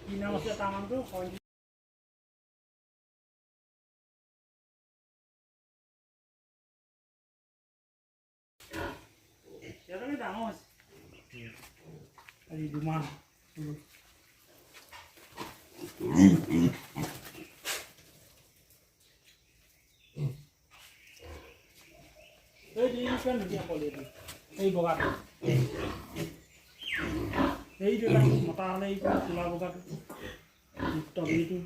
কি নাম আছে তাৰ নামটো ডাঙৰ আছে আজি 2 মাহ এই বগাটো এইটো মতা হ'লে এই কোলা বগাটো টবিটো